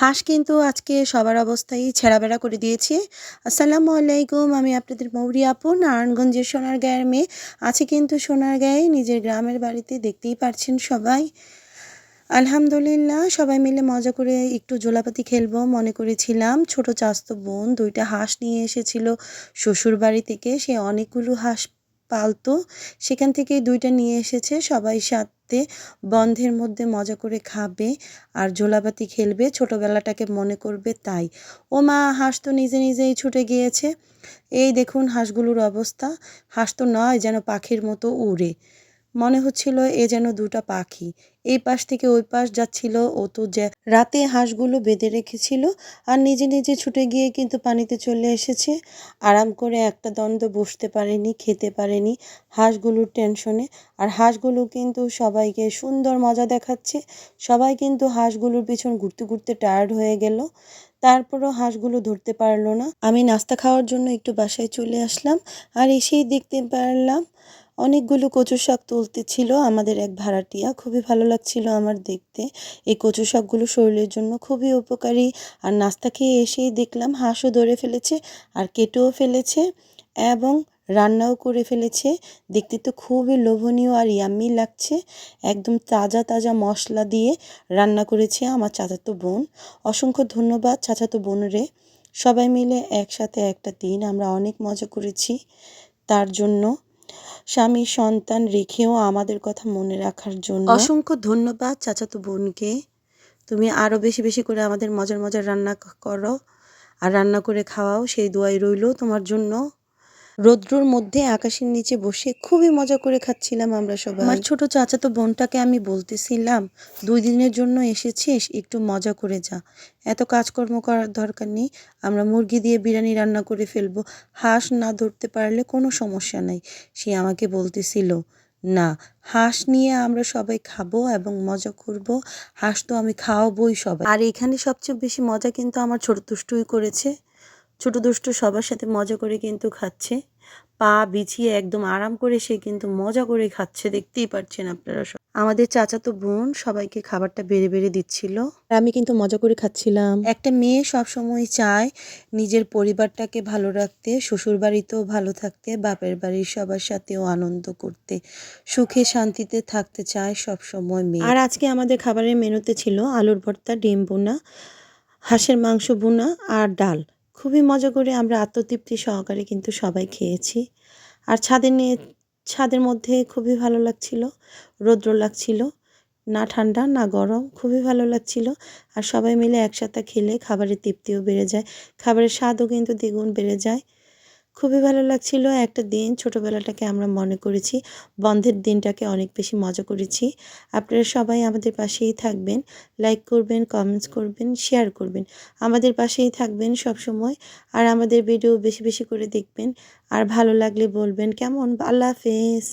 হাঁস কিন্তু আজকে সবার অবস্থাই ছেঁড়াবেড়া করে দিয়েছে। আসসালামু আলাইকুম, আমি আপনাদের মৌরি আপু, নারায়ণগঞ্জের সোনারগাঁয়ের মেয়ে। আছি কিন্তু সোনারগাঁয়ে নিজের গ্রামের বাড়িতে, দেখতেই পারছেন সবাই। আলহামদুলিল্লাহ, সবাই মিলে মজা করে একটু জোলাপাতি খেলবো মনে করেছিলাম। ছোট চাচাতো বোন ২টা হাঁস নিয়ে এসেছিল শ্বশুর বাড়ি থেকে। সে অনেকগুলো হাঁস পালতো, সেখান থেকেই ২টা নিয়ে এসেছে। সবাই সাথে বন্ধের মধ্যে মজা করে খাবে আর জোলাপাতি খেলবে, ছোটবেলাটাকে মনে করবে তাই। ও মা, হাঁস তো নিজে নিজেই ছুটে গিয়েছে। এই দেখুন হাঁসগুলোর অবস্থা। হাঁস তো নয়, যেন পাখির মতো উড়ে। মনে হচ্ছিল এ যেন ২টা পাখি। এই পাশ থেকে ওই পাশ যাচ্ছিল। ও তো যে রাতে হাঁসগুলো বেঁধে রেখেছিল আর নিজে নিজে ছুটে গিয়ে কিন্তু পানিতে চলে এসেছে। আরাম করে একটা দ্বন্দ্ব বসতে পারেনি, খেতে পারেনি হাঁসগুলোর টেনশনে। আর হাঁসগুলো কিন্তু সবাইকে সুন্দর মজা দেখাচ্ছে। সবাই কিন্তু হাঁসগুলোর পিছন ঘুরতে ঘুরতে টায়ার্ড হয়ে গেল। তারপরও হাঁসগুলো ধরতে পারলো না। আমি নাস্তা খাওয়ার জন্য একটু বাসায় চলে আসলাম আর এসেই দেখতে পারলাম অনেকগুলো কচু শাক তুলতেছিল আমাদের এক ভাড়াটিয়া। খুবই ভালো লাগছিল আমার দেখতে। এই কচু শাকগুলো শরীরের জন্য খুবই উপকারী। আর নাস্তা খেয়ে এসেই দেখলাম হাঁসও ধরে ফেলেছে আর কেটেও ফেলেছে এবং রান্নাও করে ফেলেছে। দেখতে তো খুবই লোভনীয় আর ইয়াম্মি লাগছে। একদম তাজা তাজা মশলা দিয়ে রান্না করেছে আমার চাচাতো বোন। অসংখ্য ধন্যবাদ চাচাতো বোনরে। সবাই মিলে একসাথে একটা দিন আমরা অনেক মজা করেছি। তার জন্য স্বামী সন্তান রেখেও আমাদের কথা মনে রাখার জন্য অসংখ্য ধন্যবাদ চাচাতো বোনকে। তুমি আরও বেশি বেশি করে আমাদের মজার মজার রান্না করো আর রান্না করে খাওয়াও, সেই দোয়াই রইল তোমার জন্য। রৌদ্রর মধ্যে আকাশের নিচে বসে খুবই মজা করে খাচ্ছিলাম আমরা সবাই। আমার ছোট চাচাতো বোনটাকে আমি বলতেছিলাম, ২ দিনের জন্য এসেছিস, একটু মজা করে যা, এত কাজকর্ম করার দরকার নেই। আমরা মুরগি দিয়ে বিরিয়ানি রান্না করে ফেলবো, হাঁস না ধরতে পারলে কোনো সমস্যা নাই। সে আমাকে বলতেছিল, না, হাঁস নিয়ে আমরা সবাই খাবো এবং মজা করব। হাঁস তো আমি খাওয়াবোই সবাই। আর এখানে সবচেয়ে বেশি মজা কিন্তু আমার ছোট দুষ্টুই করেছে। ছোট দুষ্টু সবার সাথে মজা করে কিন্তু খাচ্ছে, পা বিছিয়ে একদম আরাম করে সে কিন্তু মজা করে খাচ্ছে, দেখতেই পাচ্ছেন আপনারা সব। আমাদের চাচাতো বোন সবাইকে খাবারটা বেড়ে বেড়ে দিচ্ছিল আর আমি কিন্তু মজা করে খাচ্ছিলাম। একটা মেয়ে সব সময় চায় নিজের পরিবারটাকে ভালো রাখতে, শ্বশুর বাড়িতেও ভালো থাকতে, বাপের বাড়ির সবার সাথেও আনন্দ করতে, সুখে শান্তিতে থাকতে চায় সব সময় মেয়ে। আর আজকে আমাদের খাবারের মেনুতে ছিল আলুর ভর্তা, ডিম বোনা, হাঁসের মাংস বোনা আর ডাল। খুবই মজা করে আমরা আত্মতৃপ্তি সহকারে কিন্তু সবাই খেয়েছি। আর ছাদের মধ্যে খুবই ভালো লাগছিল। রৌদ্র লাগছিল, না ঠান্ডা না গরম, খুবই ভালো লাগছিল। আর সবাই মিলে একসাথে খেলে খাবারের তৃপ্তিও বেড়ে যায়, খাবারের স্বাদও কিন্তু দ্বিগুণ বেড়ে যায়। খুবই ভালো লাগছিল একটা দিন। ছোটোবেলাটাকে আমরা মনে করেছি, বন্ধের দিনটাকে অনেক বেশি মজা করেছি। আপনারা সবাই আমাদের পাশেই থাকবেন, লাইক করবেন, কমেন্টস করবেন, শেয়ার করবেন, আমাদের পাশেই থাকবেন সব সময়। আর আমাদের ভিডিও বেশি বেশি করে দেখবেন। আর ভালো লাগলে বলবেন কেমন। আল্লাহ হাফেজ।